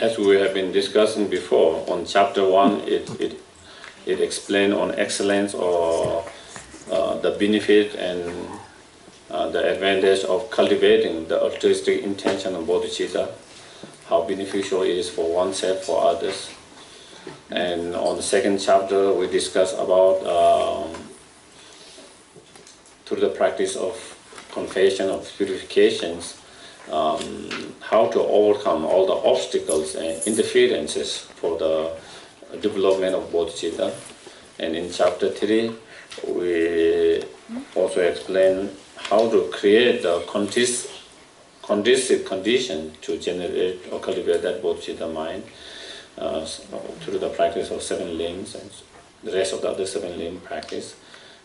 as we have been discussing before, on chapter 1, it explained on excellence or the benefit and the advantage of cultivating the altruistic intention of bodhicitta, how beneficial it is for oneself, for others. And on the second chapter, we discuss about through the practice of confession, of purifications, how to overcome all the obstacles and interferences for the development of bodhicitta. And in chapter 3, we also explain how to create the conducive condition to generate or cultivate that bodhicitta mind through the practice of 7 limbs and the rest of the other 7 limb practice,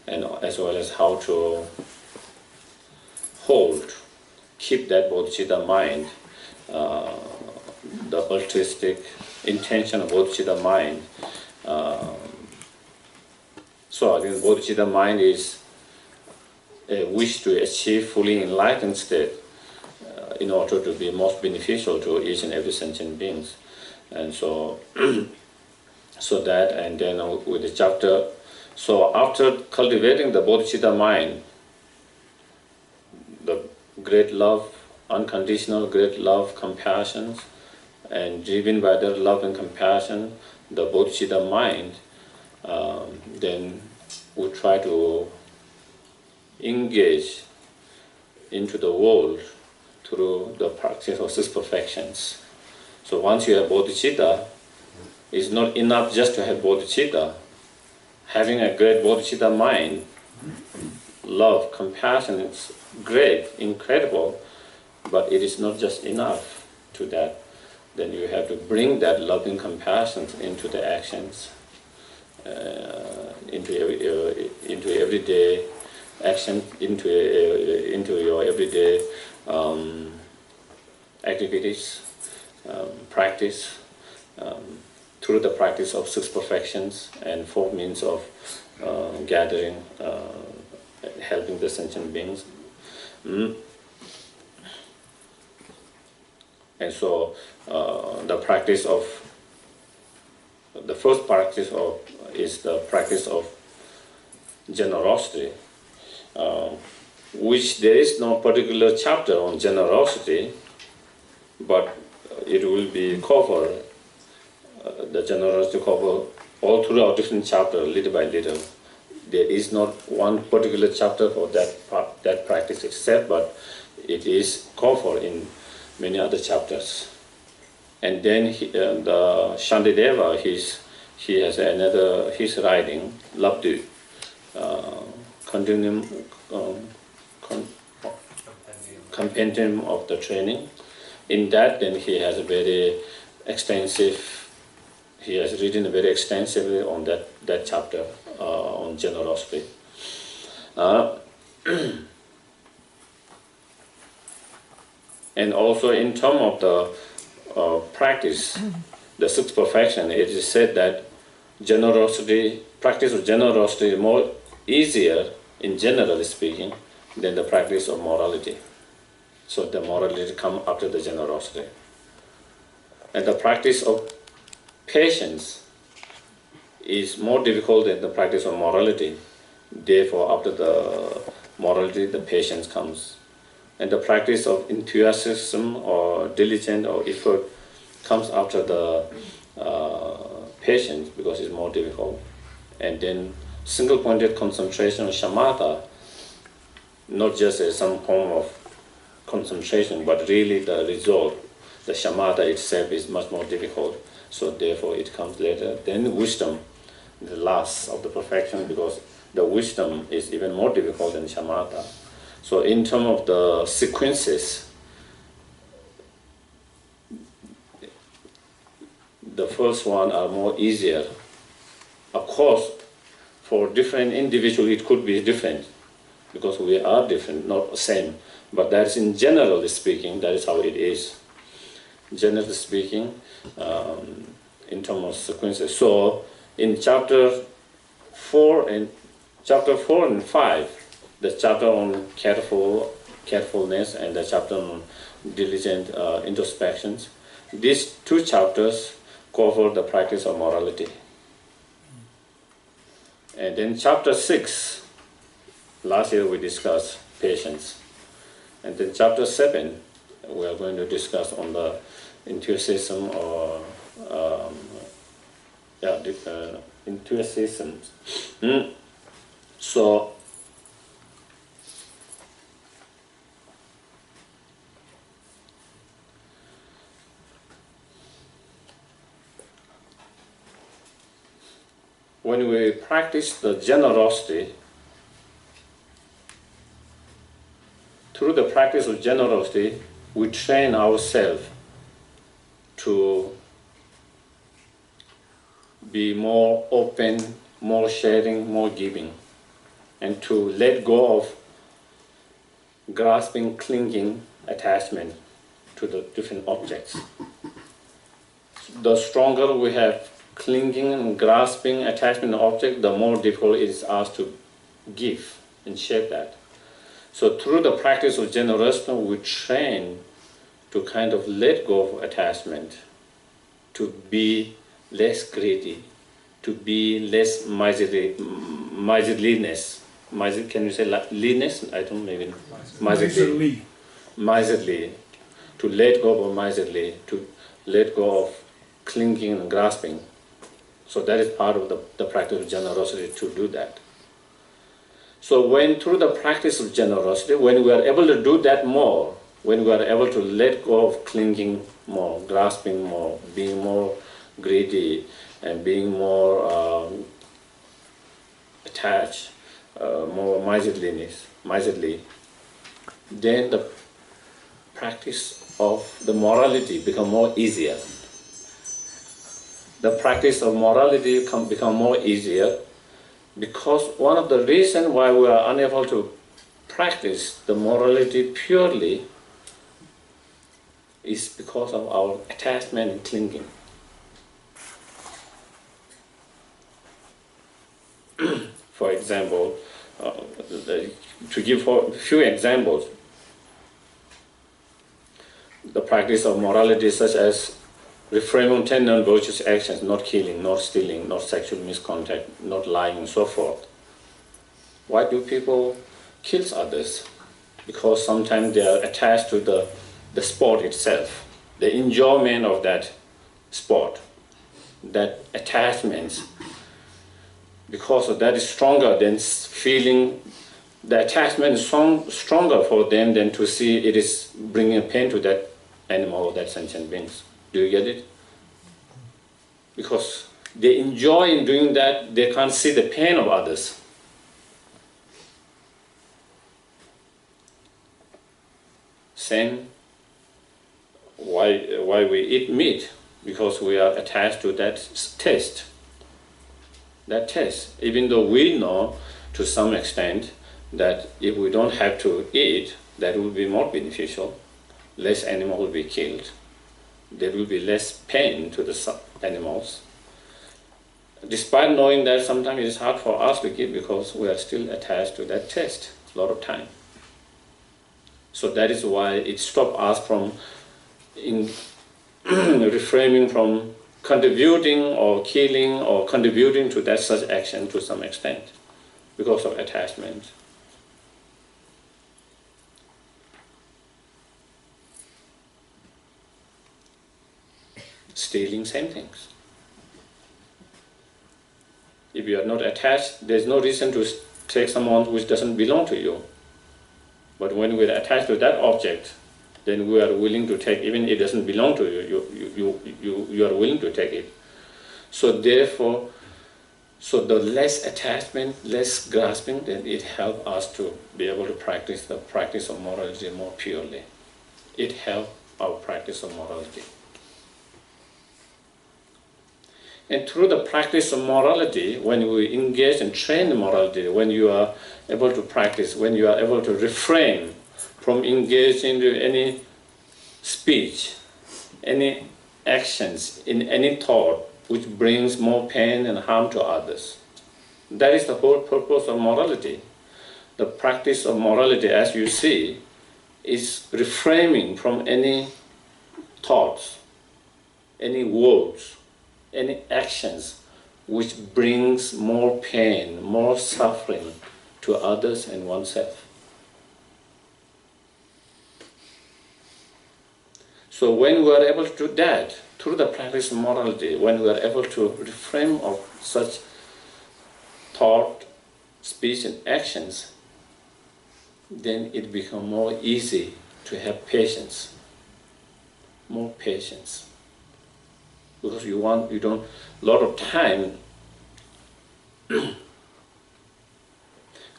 and as well as how to keep that bodhicitta mind, the altruistic intention of bodhicitta mind. So again, bodhicitta mind is a wish to achieve fully enlightened state in order to be most beneficial to each and every sentient beings. And so, that, and then with the chapter, so after cultivating the bodhicitta mind, the great love, unconditional great love, compassion, and driven by that love and compassion, the bodhicitta mind, then we try to engage into the world through the practice of 6 perfections. So once you have bodhicitta, it's not enough just to have bodhicitta. Having a great bodhicitta mind, love, compassion is great, incredible, but it is not just enough to that. Then you have to bring that loving compassion into the actions, into everyday action, into your everyday activities, practice, through the practice of 6 perfections and 4 means of gathering, helping the sentient beings. And so the practice of, the first practice of is the practice of generosity, which there is no particular chapter on generosity, but it will be covered, the generosity cover all throughout different chapters, little by little. There is not one particular chapter for that practice except, but it is covered in many other chapters. And then the Shantideva, he has another, his writing, Labdu, compendium of the training. In that, then he has a very extensive, he has written very extensively on that chapter on generosity. And also in terms of the practice, the 6 perfection, it is said that generosity, practice of generosity is more easier, in generally speaking, than the practice of morality. So the morality comes after the generosity. And the practice of patience is more difficult than the practice of morality. Therefore, after the morality, the patience comes. And the practice of enthusiasm or diligence or effort comes after the patience, because it's more difficult. And then single-pointed concentration, shamatha, not just as some form of concentration, but really the result, the shamatha itself is much more difficult. So therefore it comes later. Then wisdom, the last of the perfection, because the wisdom is even more difficult than shamatha. So in terms of the sequences, the first one are more easier. Of course, for different individuals it could be different, because we are different, not the same. But that's in generally speaking, that is how it is. Generally speaking, in terms of sequences. So in chapter 4 and 5, the chapter on carefulness and the chapter on diligent introspections, These two chapters cover the practice of morality. And then chapter 6, last year we discussed patience. And then chapter 7, we are going to discuss on the enthusiasm or enthusiasm. So when we practice the generosity, through the practice of generosity, we train ourselves to be more open, more sharing, more giving, and to let go of grasping, clinging, attachment to the different objects. The stronger we have clinging and grasping attachment to object, the more difficult it is us to give and share that. So through the practice of generosity, we train to kind of let go of attachment, to be less greedy, to be less miserliness. Can you say leanness? I don't know, maybe miserly. Miserly. To let go of miserly, to let go of clinging and grasping. So that is part of the practice of generosity, to do that. So when through the practice of generosity, when we are able to do that more, when we are able to let go of clinging more, grasping more, being more greedy, and being more attached, more miserly, then the practice of the morality become more easier. The practice of morality become more easier because one of the reasons why we are unable to practice the morality purely is because of our attachment and clinging. For example, to give a few examples, the practice of morality such as refraining from 10 non-virtuous actions, not killing, not stealing, not sexual misconduct, not lying, and so forth. Why do people kill others? Because sometimes they are attached to the sport itself, the enjoyment of that sport, that attachment. Because of that is stronger than feeling, the attachment is stronger for them than to see it is bringing pain to that animal or that sentient beings. Do you get it? Because they enjoy in doing that, they can't see the pain of others. Same, why we eat meat? Because we are attached to that taste. That taste, even though we know to some extent that if we don't have to eat, that will be more beneficial. Less animal will be killed. There will be less pain to the animals. Despite knowing that, sometimes it is hard for us to give because we are still attached to that taste a lot of time. So that is why it stops us from refraining from contributing or killing or contributing to that such action to some extent because of attachment. Stealing, same things. If you are not attached, there's no reason to take someone which doesn't belong to you. But when we're attached to that object, then we are willing to take, even if it doesn't belong to you, you are willing to take it. So therefore, the less attachment, less grasping, then it helps us to be able to practice the practice of morality more purely. It helps our practice of morality. And through the practice of morality, when we engage and train the morality, when you are able to practice, when you are able to refrain from engaging in any speech, any actions, in any thought which brings more pain and harm to others. That is the whole purpose of morality. The practice of morality, as you see, is refraining from any thoughts, any words, any actions which brings more pain, more suffering to others and oneself. So when we are able to do that, through the practice of morality, when we are able to refrain of such thought, speech and actions, then it becomes more easy to have patience, more patience. Because a lot of time,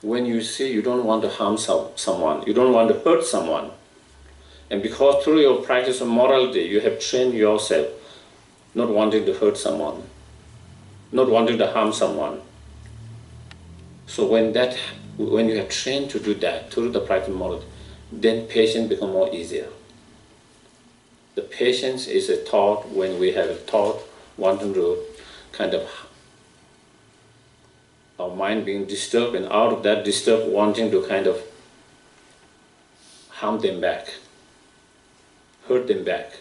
when you see you don't want to harm someone, you don't want to hurt someone, and because through your practice of morality, you have trained yourself not wanting to hurt someone, not wanting to harm someone. So when you are trained to do that through the practice of morality, then patience becomes more easier. The patience is a thought when we have a thought wanting to kind of our mind being disturbed, and out of that disturbed wanting to kind of harm them back, hurt them back.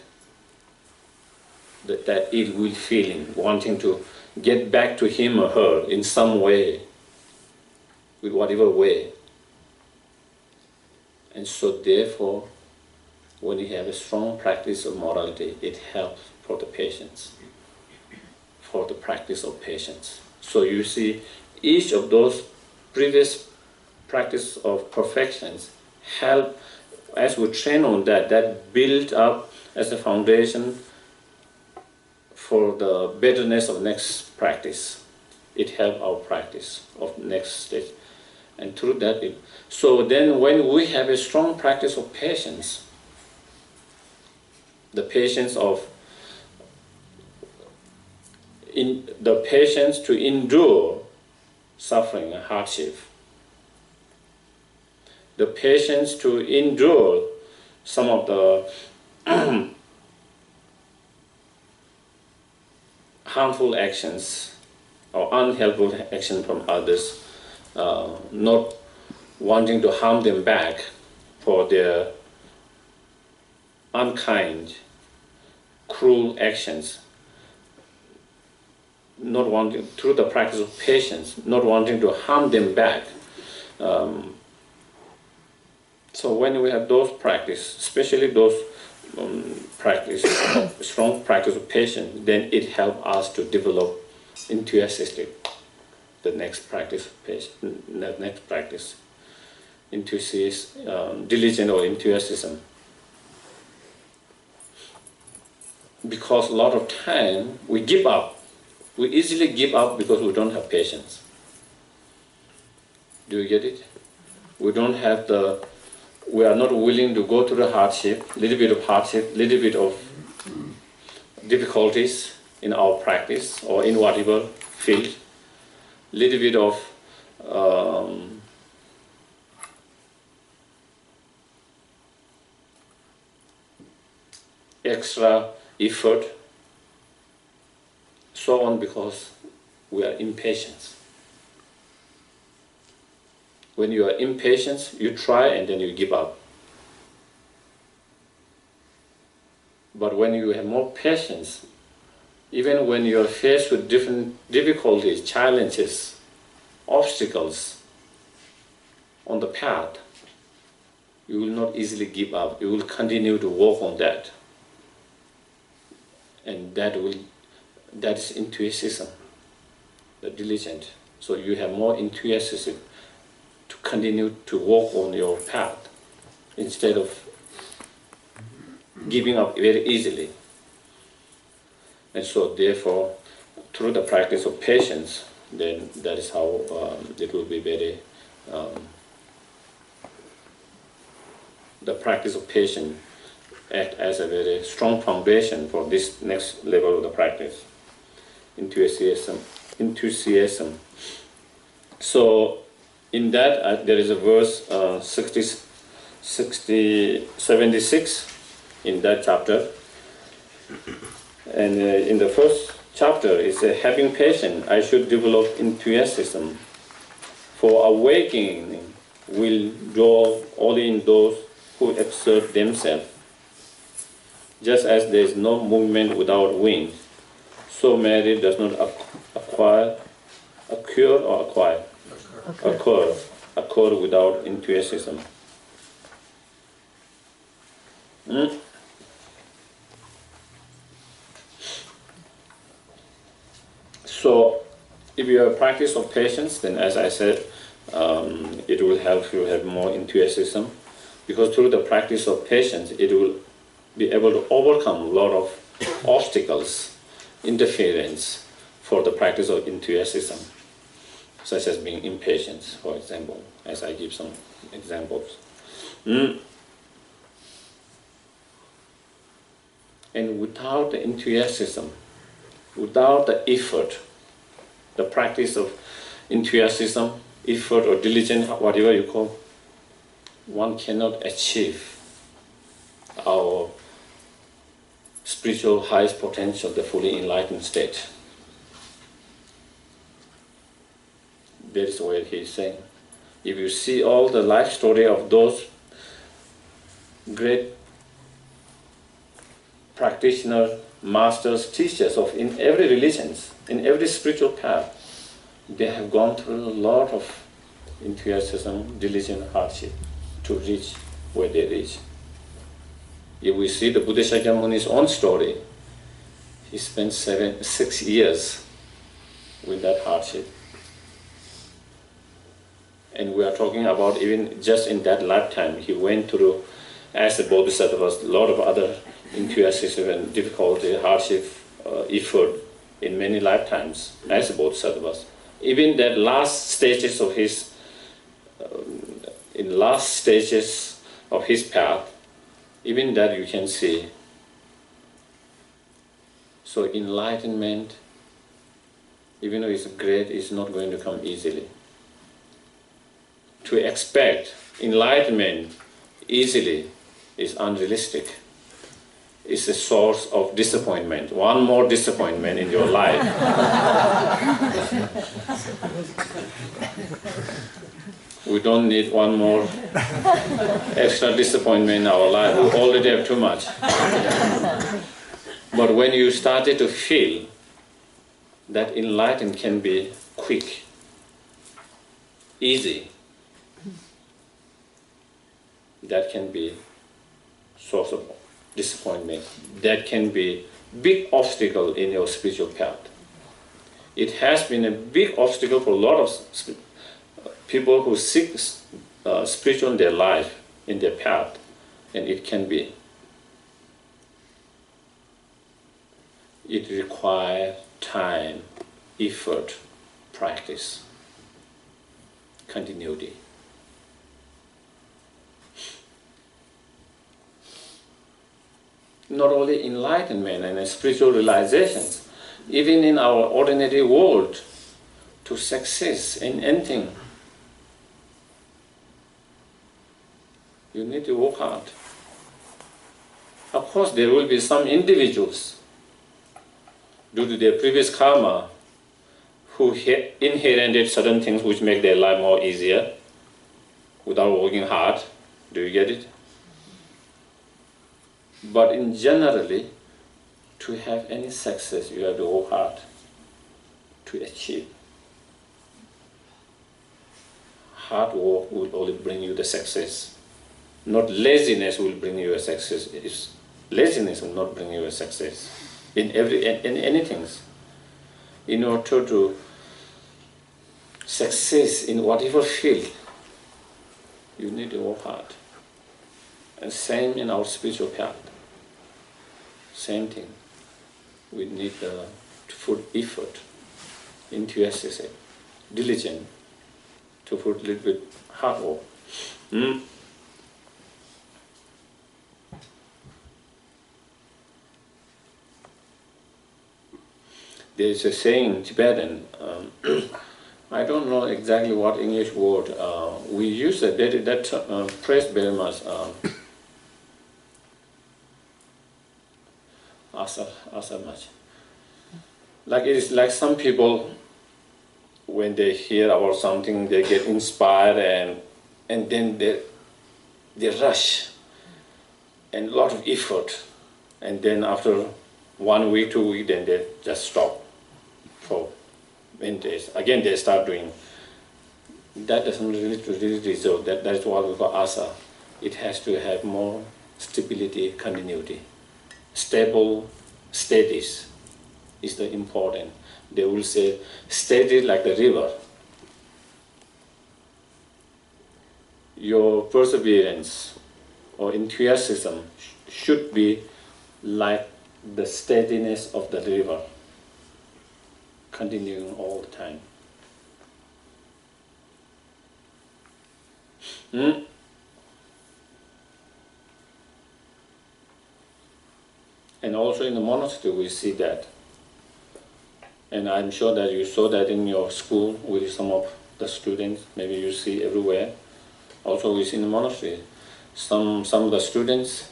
That ill will feeling, wanting to get back to him or her in some way, with whatever way. And so therefore, when you have a strong practice of morality, it helps for the patience, for the practice of patience. So you see, each of those previous practice of perfections help, as we train on that build up as a foundation for the betterness of next practice. It helps our practice of next stage. And through that, so then when we have a strong practice of patience, the patience to endure suffering and hardship, the patience to endure some of the harmful actions or unhelpful action from others, not wanting to harm them back for their unkind, cruel actions, not wanting, through the practice of patience, not wanting to harm them back. So when we have those practice, especially those strong practice of patience, then it helps us to develop enthusiastic, the next practice, diligent or enthusiasm. Because a lot of time we give up. We easily give up because we don't have patience. Do you get it? We are not willing to go through the hardship, little bit of difficulties in our practice or in whatever field, little bit of extra effort, so on, because we are impatient. When you are impatient, you try and then you give up. But when you have more patience, even when you are faced with different difficulties, challenges, obstacles on the path, you will not easily give up. You will continue to work on that. And that is enthusiasm, the diligent. So you have more enthusiasm to continue to walk on your path instead of giving up very easily. And so therefore, through the practice of patience, then that is how it will be very, the practice of patience act as a very strong foundation for this next level of the practice, enthusiasm. So in that there is a verse 76 in that chapter, and in the first chapter it says, having patience I should develop enthusiasm, for awakening will dwell only in those who exert themselves. Just as there is no movement without wind, so merit does not occur without enthusiasm. So, if you have a practice of patience, then as I said, it will help you have more enthusiasm, because through the practice of patience, it will be able to overcome a lot of obstacles, interference for the practice of enthusiasm, such as being impatient, for example, as I give some examples. And without the enthusiasm, without the effort, the practice of enthusiasm, effort or diligence, whatever you call, one cannot achieve our spiritual highest potential, the fully enlightened state. That's what he's saying. If you see all the life story of those great practitioners, masters, teachers of in every religions, in every spiritual path, they have gone through a lot of enthusiasm, diligent hardship to reach where they reach. If we see the Buddha Shakyamuni's own story, he spent 6 years with that hardship. And we are talking about even just in that lifetime, he went through, as a bodhisattva, a lot of other enthusiasm and difficulty, hardship, effort in many lifetimes as a bodhisattva. Even that last stages of his, path, even that you can see. So enlightenment, even though it's great, it's not going to come easily. To expect enlightenment easily is unrealistic. It's a source of disappointment. One more disappointment in your life. We don't need one more extra disappointment in our life. We already have too much. But when you started to feel that enlightenment can be quick, easy, that can be source of disappointment. That can be big obstacle in your spiritual path. It has been a big obstacle for a lot of people who seek spiritual in their life, in their path, and it can be. It requires time, effort, practice, continuity. Not only enlightenment and spiritual realizations, even in our ordinary world, to success in anything, you need to work hard. Of course, there will be some individuals, due to their previous karma, who inherited certain things which make their life more easier without working hard. Do you get it? But in generally, to have any success, you have to work hard to achieve. Hard work will only bring you the success. Not laziness will bring you a success. Laziness will not bring you a success in anything. In order to success in whatever field, you need to work hard. And same in our spiritual path. Same thing. We need to put effort, enthusiasm, diligence, to put a little bit hard work. There is a saying in Tibetan, I don't know exactly what English word, we use that phrase very much, asa much. Like it is like some people, when they hear about something, they get inspired and then they rush, and a lot of effort and then after 1 week, 2 weeks, then they just stop for many days. Again, they start doing. That doesn't really result. That's what we call asa. It has to have more stability, continuity. Stable, steadies is the important. They will say steady like the river. Your perseverance or enthusiasm should be like the steadiness of the river, continuing all the time. And also in the monastery we see that. And I'm sure that you saw that in your school with some of the students, maybe you see everywhere. Also we see in the monastery. Some of the students,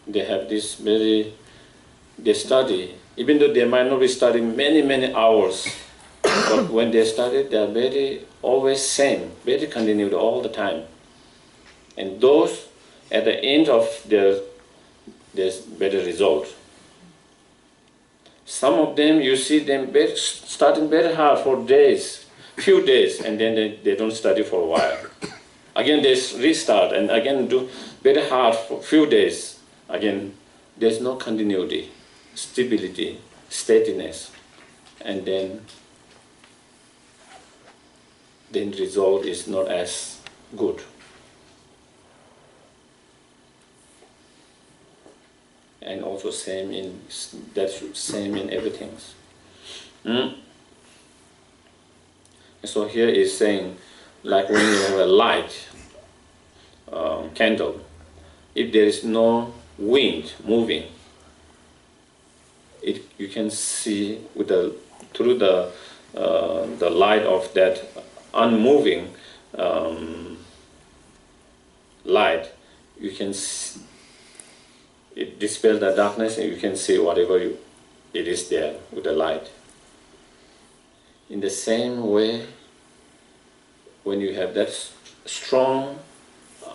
they have this they study, even though they might not be studying many hours, but when they study, they are always same, very continued all the time. And those, at the end of there's better result. Some of them, you see them starting very hard for days, few days, and then they don't study for a while. Again, they restart and again do very hard for few days. Again, there's no continuity, stability, steadiness, and then result is not as good. And also same in everything. So here is saying, like when you have a light candle, if there is no wind moving, you can see through the light of that unmoving light, you can see, it dispels the darkness and you can see whatever it is there with the light. In the same way, when you have that strong,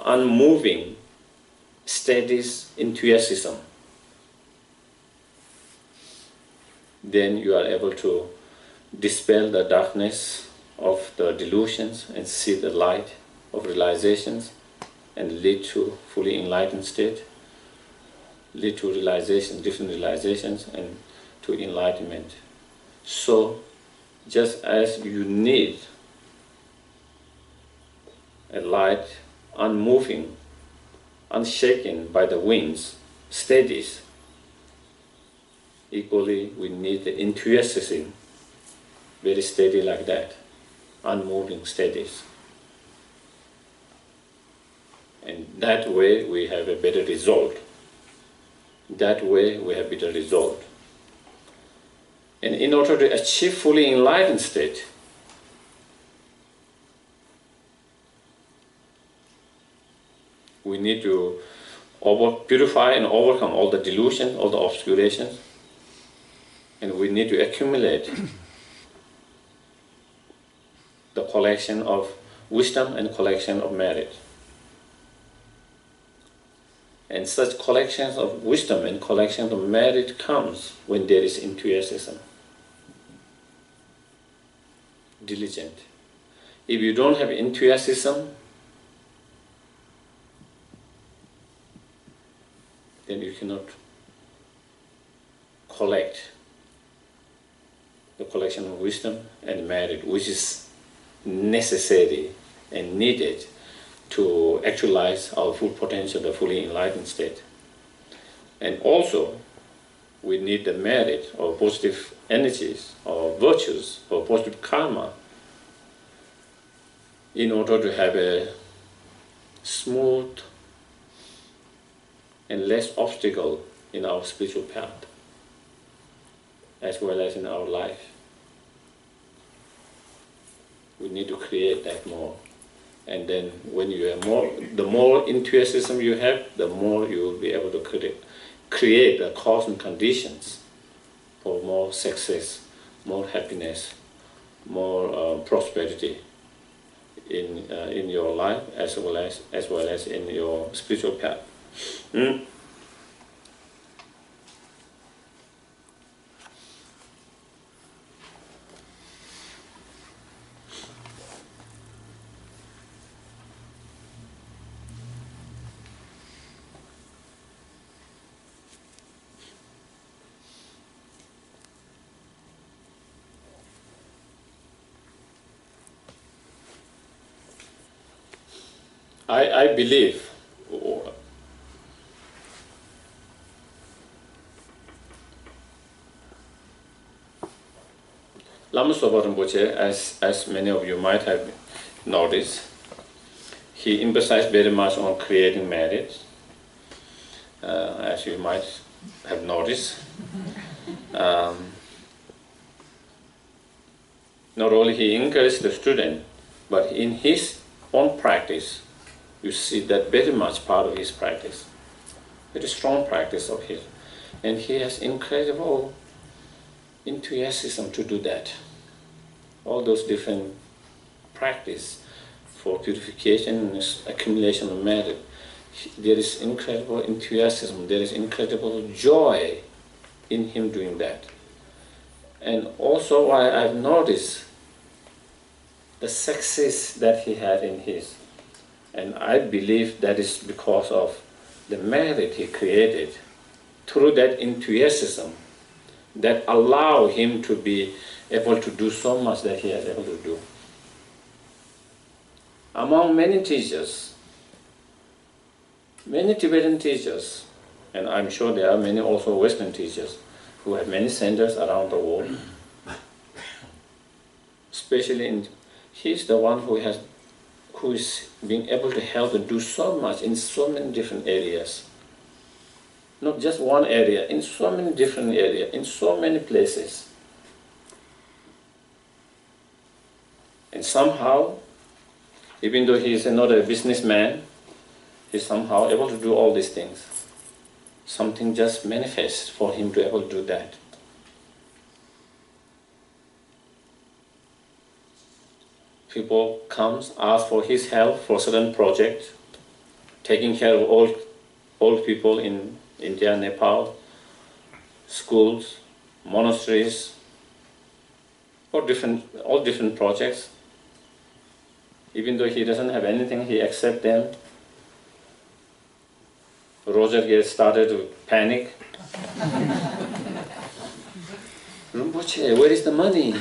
unmoving, steady enthusiasm, then you are able to dispel the darkness of the delusions and see the light of realizations and lead to fully enlightened state, lead to realization, different realizations, and to enlightenment. So, just as you need a light unmoving, unshaken by the winds, steady, equally we need the enthusiasm, very steady like that, unmoving, steady. And that way we have a better result. That way we have better result. And in order to achieve fully enlightened state, we need to purify and overcome all the delusions, all the obscurations, and we need to accumulate the collection of wisdom and collection of merit. And such collections of wisdom and collections of merit comes when there is enthusiasm, diligent. If you don't have enthusiasm, then you cannot collect the collection of wisdom and merit, which is necessary and needed to actualize our full potential, the fully enlightened state. And also, we need the merit or positive energies or virtues or positive karma in order to have a smooth and less obstacle in our spiritual path, as well as in our life. We need to create that more. And then when you have the more enthusiasm you have, the more you will be able to create the cause and conditions for more success, more happiness, more prosperity in your life as well as in your spiritual path. I believe Lama Sopa Rinpoche, as many of you might have noticed, he emphasized very much on creating merit, as you might have noticed. Not only he encouraged the student, but in his own practice, you see that very much part of his practice, very strong practice of his. And he has incredible enthusiasm to do that. All those different practice for purification and accumulation of merit, there is incredible enthusiasm, there is incredible joy in him doing that. And also I've noticed the success that he had in his. And I believe that is because of the merit he created through that enthusiasm that allow him to be able to do so much that he is able to do. Among many teachers, many Tibetan teachers, and I'm sure there are many also Western teachers who have many centers around the world, especially he's the one who is being able to help and do so much in so many different areas. Not just one area, in so many different areas, in so many places. And somehow, even though he is not a businessman, he's somehow able to do all these things. Something just manifests for him to be able to do that. People comes, ask for his help for certain project, taking care of old people in India, Nepal, schools, monasteries, all different projects. Even though he doesn't have anything, he accepts them. Roger gets started to panic. Rinpoche, where is the money?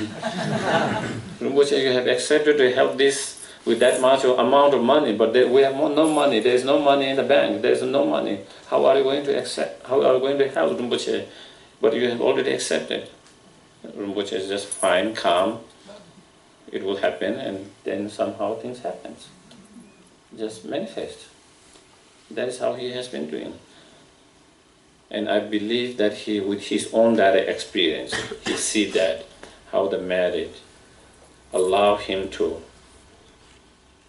Rinpoche, you have accepted to help this with that much amount of money, but we have no money. There is no money in the bank. There is no money. How are you going to accept? How are you going to help, Rinpoche? But you have already accepted. Rinpoche is just fine, calm. It will happen, and then somehow things happen. Just manifest. That is how he has been doing. And I believe that he, with his own direct experience, he sees that, how the merit allow him to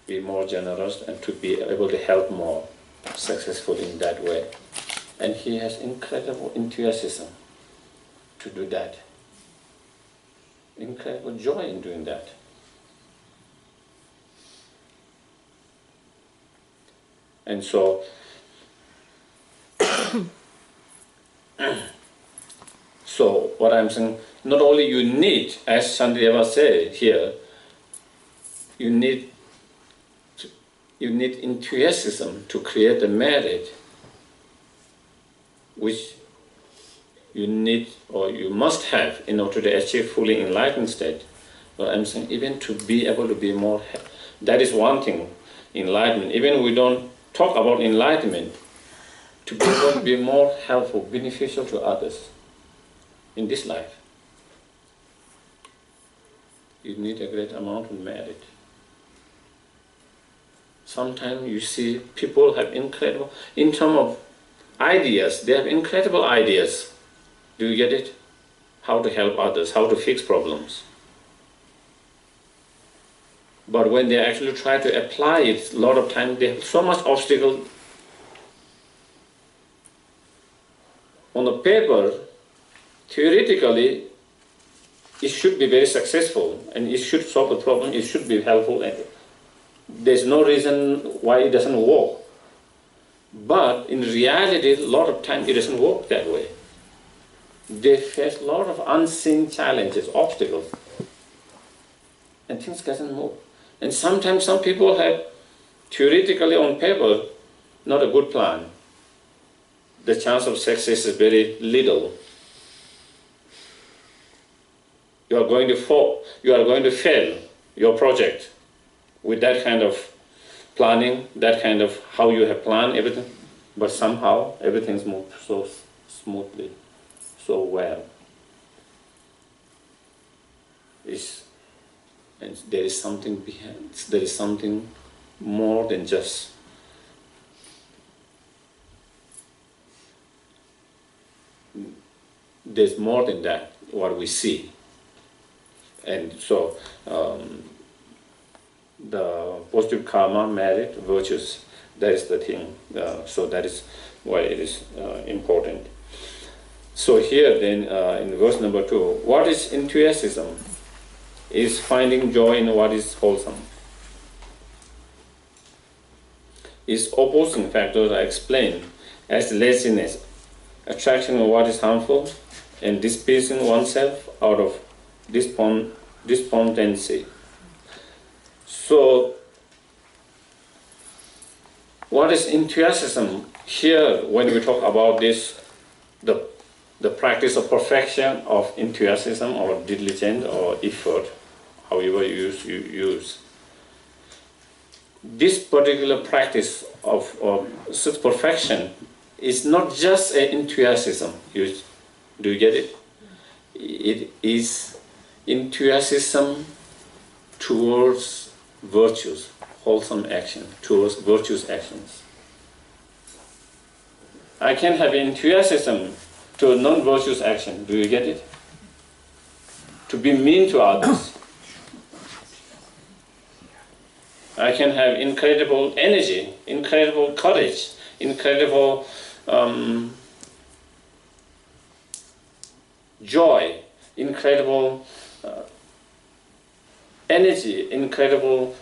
be more generous and to be able to help more successfully in that way. And he has incredible enthusiasm to do that. Incredible joy in doing that. And so, so what I'm saying, not only you need, as Shantideva said here, you need enthusiasm to create the merit which you need or you must have in order to achieve fully enlightened state. But I'm saying even to be able to be more, that is one thing, enlightenment. Even we don't talk about enlightenment, to be able to be more helpful, beneficial to others in this life. You need a great amount of merit. Sometimes you see people have incredible, in terms of ideas, they have incredible ideas. Do you get it? How to help others, how to fix problems. But when they actually try to apply it, a lot of times they have so much obstacle. On the paper, theoretically, it should be very successful and it should solve the problem, it should be helpful. And there's no reason why it doesn't work. But in reality, a lot of times it doesn't work that way. They face a lot of unseen challenges, obstacles, and things doesn't move. And sometimes some people have theoretically on paper not a good plan. The chance of success is very little. You are going to fall, you are going to fail your project with that kind of planning, that kind of how you have planned everything, but somehow everything's moved so smoothly, so well. And there is something behind, there is something more than just there's more than that, what we see. And so the positive karma, merit, virtues, that is the thing. So that is why it is important. So here then in verse number 2, what is enthusiasm? Is finding joy in what is wholesome. Its opposing factors are explained as laziness, attraction of what is harmful, and displeasing oneself out of despondency. So, what is enthusiasm? Here, when we talk about this, the practice of perfection of enthusiasm or diligence or effort, however you use. This particular practice of such perfection is not just an enthusiasm. Do you get it? It is enthusiasm towards virtues, wholesome action, towards virtuous actions. I can have enthusiasm to non-virtuous action. Do you get it? To be mean to others. I can have incredible energy, incredible courage, incredible joy, incredible energy, incredible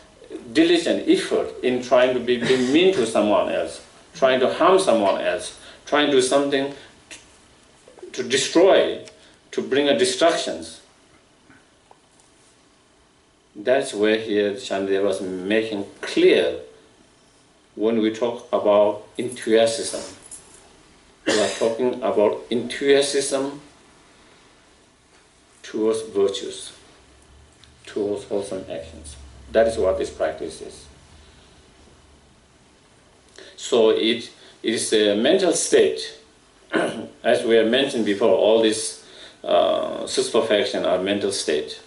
diligent effort in trying to be mean to someone else, trying to harm someone else, trying to do something to destroy, to bring a destructions. That's where here Shantideva was making clear when we talk about enthusiasm. We are talking about enthusiasm towards virtues, towards wholesome actions. That is what this practice is. So it is a mental state. As we have mentioned before, all these six perfection are mental state.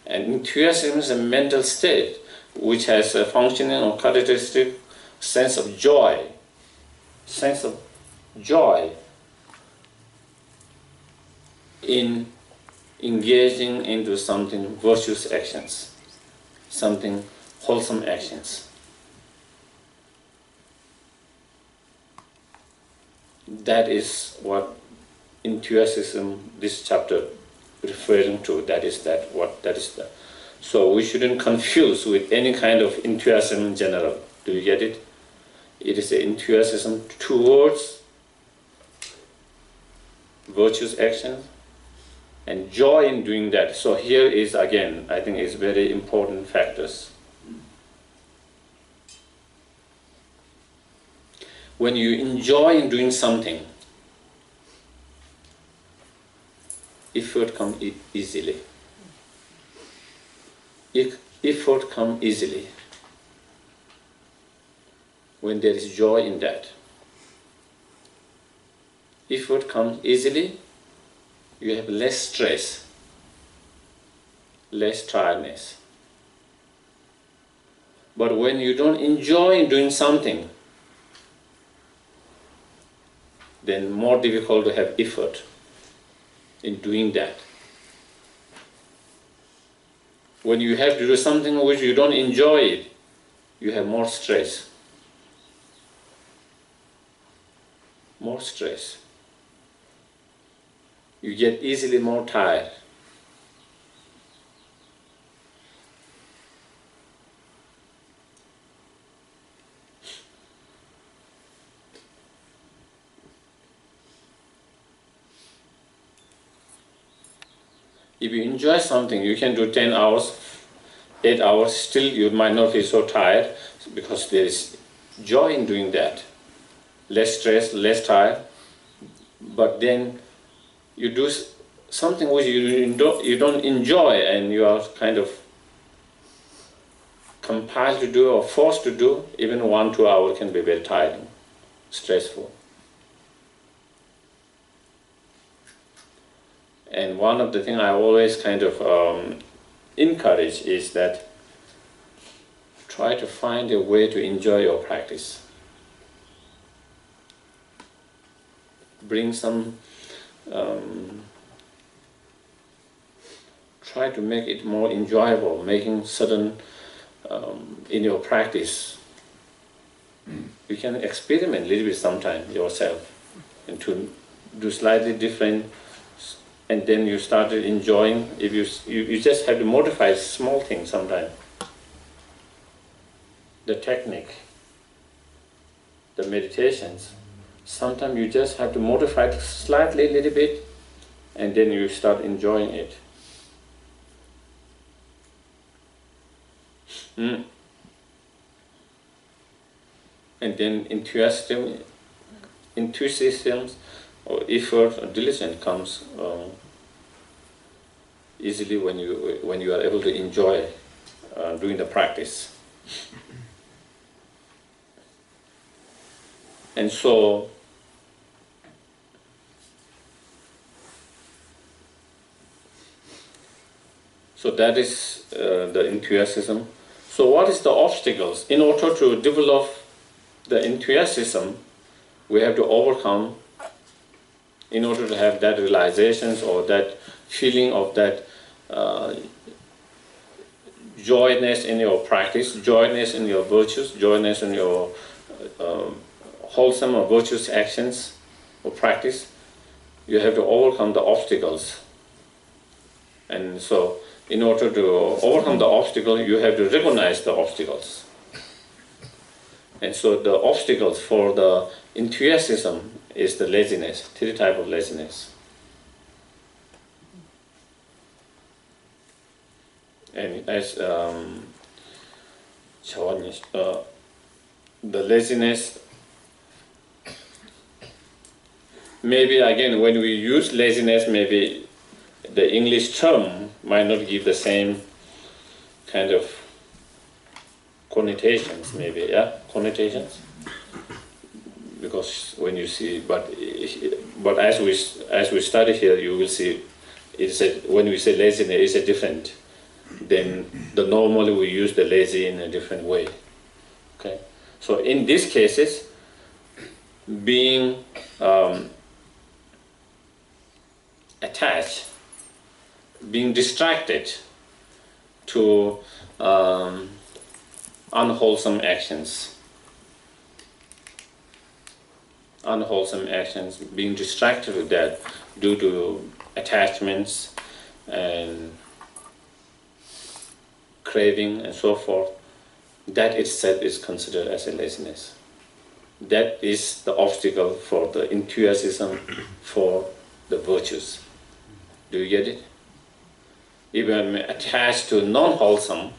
And enthusiasm is a mental state which has a functioning or characteristic sense of joy in engaging into something virtuous actions, something wholesome actions. That is what enthusiasm, this chapter, referring to. That is that. So we shouldn't confuse with any kind of enthusiasm in general. Do you get it? It is an enthusiasm towards virtuous actions and joy in doing that. So here is again, I think it's very important factors. When you enjoy in doing something, effort comes easily. Effort comes easily when there is joy in that. Effort comes easily, you have less stress, less tiredness. But when you don't enjoy doing something, then more difficult to have effort in doing that. When you have to do something which you don't enjoy it, you have more stress. More stress. You get easily more tired. If you enjoy something, you can do 10 hours, 8 hours, still you might not feel so tired because there is joy in doing that. Less stress, less tired. But then you do something which you don't enjoy and you are kind of compelled to do or forced to do, even 1-2 hours can be very tiring, stressful. And one of the things I always kind of encourage is that try to find a way to enjoy your practice. Bring some, try to make it more enjoyable, making certain, in your practice, you can experiment a little bit sometime yourself and to do slightly different, and then you started enjoying. If you just have to modify small things sometimes. The technique, the meditations, sometimes you just have to modify it slightly a little bit, and then you start enjoying it. And then enthusiasm or effort or diligence comes easily when you are able to enjoy doing the practice. And so that is the enthusiasm. So what is the obstacles? In order to develop the enthusiasm, we have to overcome, in order to have that realizations or that feeling of that joyness in your practice, joyness in your virtues, joyness in your wholesome or virtuous actions or practice. You have to overcome the obstacles. And so in order to overcome the obstacle, you have to recognize the obstacles. And so the obstacles for the enthusiasm is the laziness, three types of laziness. And as the laziness, maybe again when we use laziness, maybe the English term might not give the same kind of connotations, maybe, yeah, connotations. Because when you see, but as we study here, you will see, when we say laziness, it's a different. Then normally we use the lazy in a different way. Okay, so in these cases, being attached, being distracted to unwholesome actions, being distracted with that due to attachments and craving and so forth, that itself is considered as a laziness. That is the obstacle for the enthusiasm for the virtues. Do you get it? If I'm attached to non-wholesome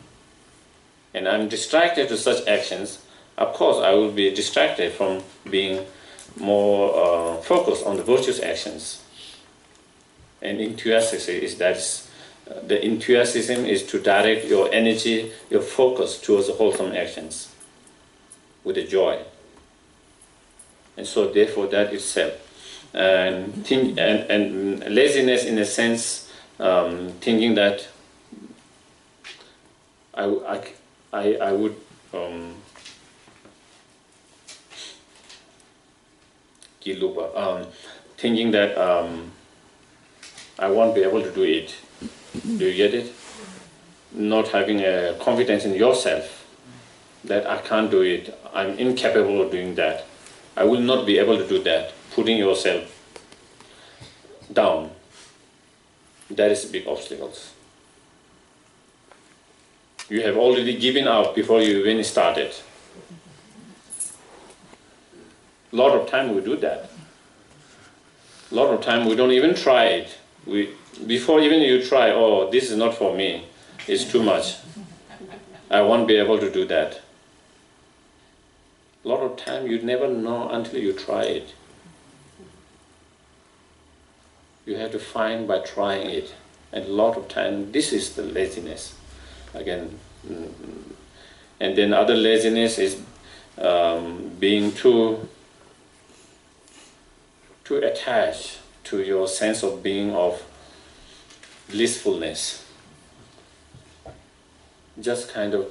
and I'm distracted to such actions, of course I will be distracted from being more focused on the virtuous actions. And the enthusiasm is to direct your energy, your focus towards the wholesome actions with a joy. And so therefore that itself. And laziness in a sense, thinking that I would thinking that I won't be able to do it. Do you get it? Not having a confidence in yourself that I can't do it, I'm incapable of doing that, I will not be able to do that, putting yourself down. That is big obstacles. You have already given up before you even started. A lot of time we do that. A lot of time we don't even try it. Before even you try, oh, this is not for me, it's too much, I won't be able to do that. A lot of time you never know until you try it. You have to find by trying it. And a lot of time, this is the laziness. Again, And then other laziness is being too attached to your sense of being, of blissfulness. Just kind of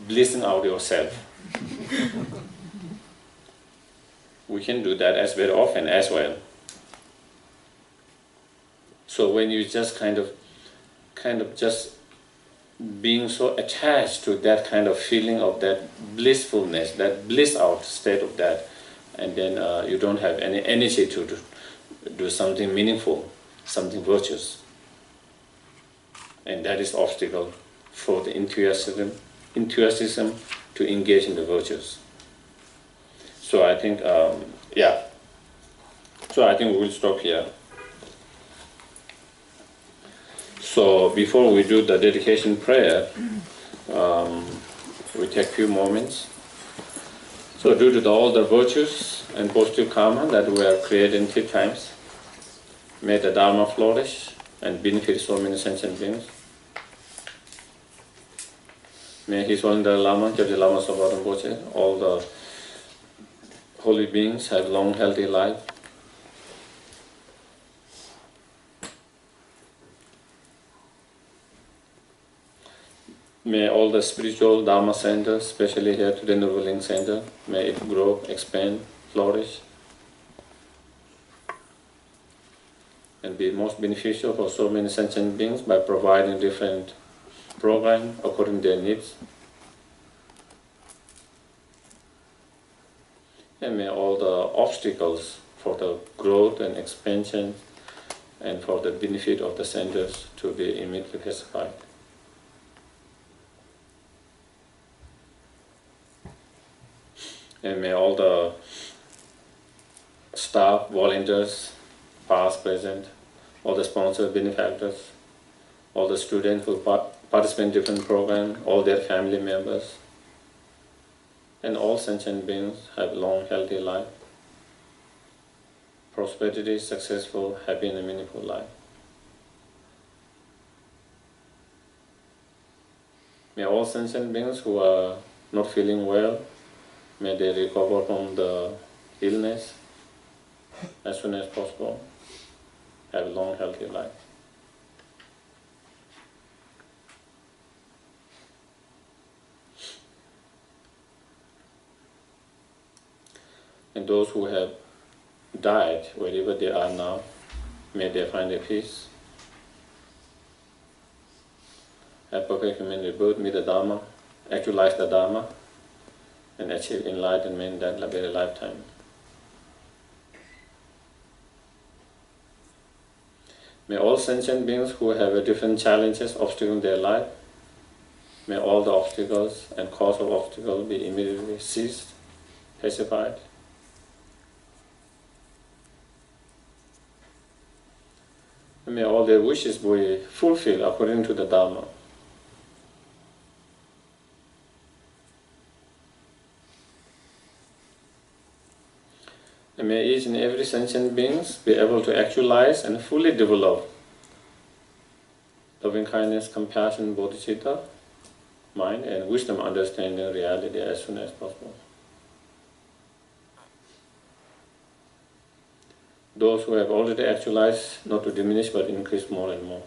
blissing out yourself. We can do that as very often as well. So when you just kind of just being so attached to that kind of feeling of that blissfulness, that bliss out state of that, and then you don't have any energy to do something meaningful, something virtuous. And that is obstacle for the enthusiasm to engage in the virtues. So I think, yeah. So I think we will stop here. So before we do the dedication prayer, we take a few moments. So due to all the virtues and positive karma that we have created in 3 times, may the Dharma flourish and benefit so many sentient beings. May His Holy Lama, Kyabje Lama Sopa Rinpoche, all the holy beings have long, healthy life. May all the spiritual Dharma centers, especially here to the Noble Center, may it grow, expand, flourish, and be most beneficial for so many sentient beings by providing different programs according to their needs. And may all the obstacles for the growth and expansion and for the benefit of the centers to be immediately pacified. And may all the staff, volunteers, past, present, all the sponsors, benefactors, all the students who participate in different programs, all their family members, and all sentient beings have long, healthy life, prosperity, successful, happy, and meaningful life. May all sentient beings who are not feeling well, may they recover from the illness as soon as possible, have a long, healthy life. And those who have died, wherever they are now, may they find a peace, have perfect human rebirth, meet the Dharma, actualize the Dharma, and achieve enlightenment in that very lifetime. May all sentient beings who have different challenges, obstacles in their life, may all the obstacles and cause of obstacles be immediately ceased, pacified. And may all their wishes be fulfilled according to the Dharma. And may each and every sentient beings be able to actualize and fully develop loving kindness, compassion, bodhicitta, mind, and wisdom understanding reality as soon as possible. Those who have already actualized, not to diminish but increase more and more.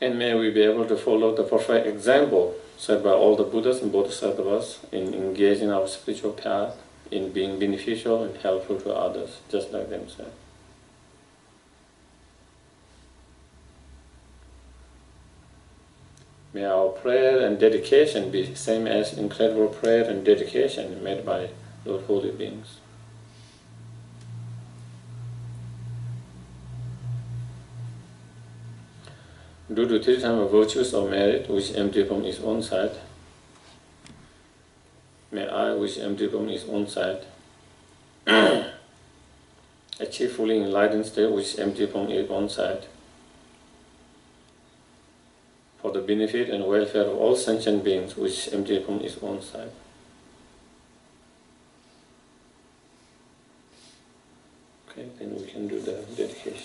And may we be able to follow the perfect example set by all the Buddhas and Bodhisattvas in engaging our spiritual path, in being beneficial and helpful to others, just like themselves. May our prayer and dedication be same as incredible prayer and dedication made by those holy beings. Due to 3 times virtues of merit which empty from his own side, may I, which empty from his own side, achieve fully enlightened state which empty from his own side, for the benefit and welfare of all sentient beings which empty from his own side.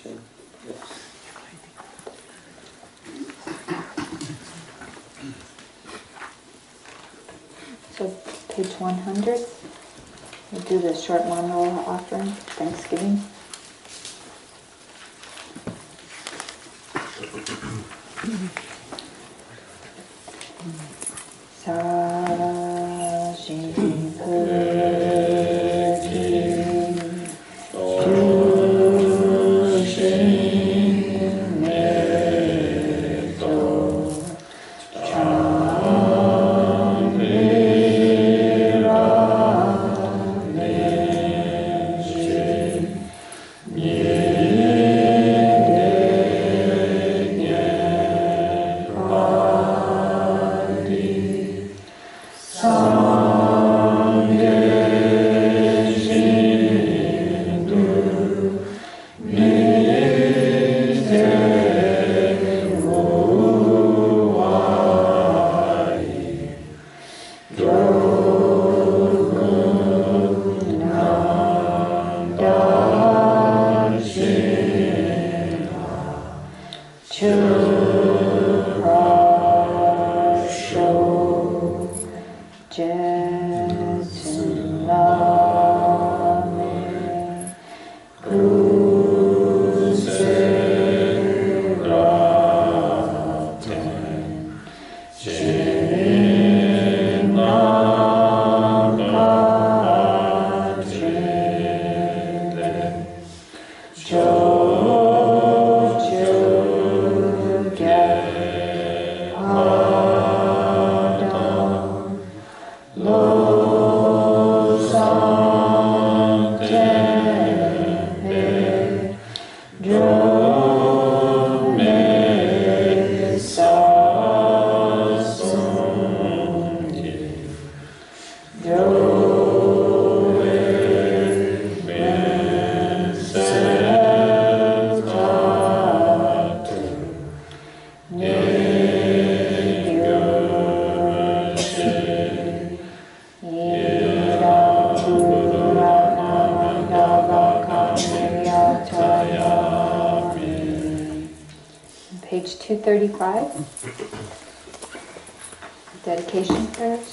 Yes. So page 100, we'll do the short mandala offering, Thanksgiving. Page 235, dedication prayers.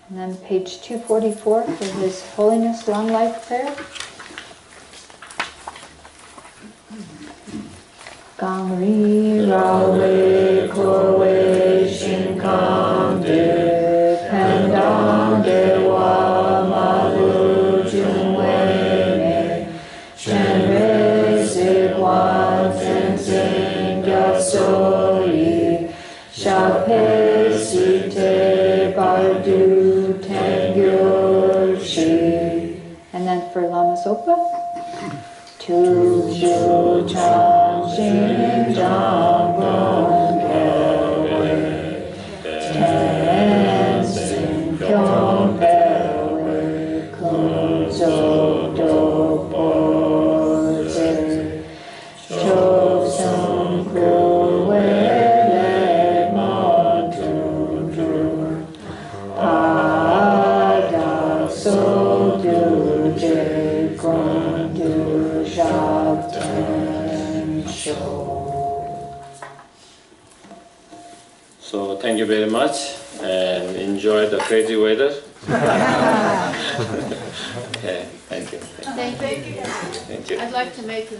And then page 244 for His Holiness Long Life Prayer. Gangri Rawe Kowe Shinkande Pendang Dewa Malu Jungwe Shenre Sigwan Tenzin Gyasoi Shape Site Bardu Tengyurshi. And then for Lama Zopa, Tu Shu Chan Shin Jang Gong Kewe Ten Sin Kyong Kewe Kun Zo Do Po Zi Chok Sung Ku We Le Mon Tu Dru Pa Da So Du Je Kun Du Shab Ten Shou. So thank you very much and enjoy. enjoy the crazy weather. Yeah, thank you. Thank you. Thank you. I'd like to make a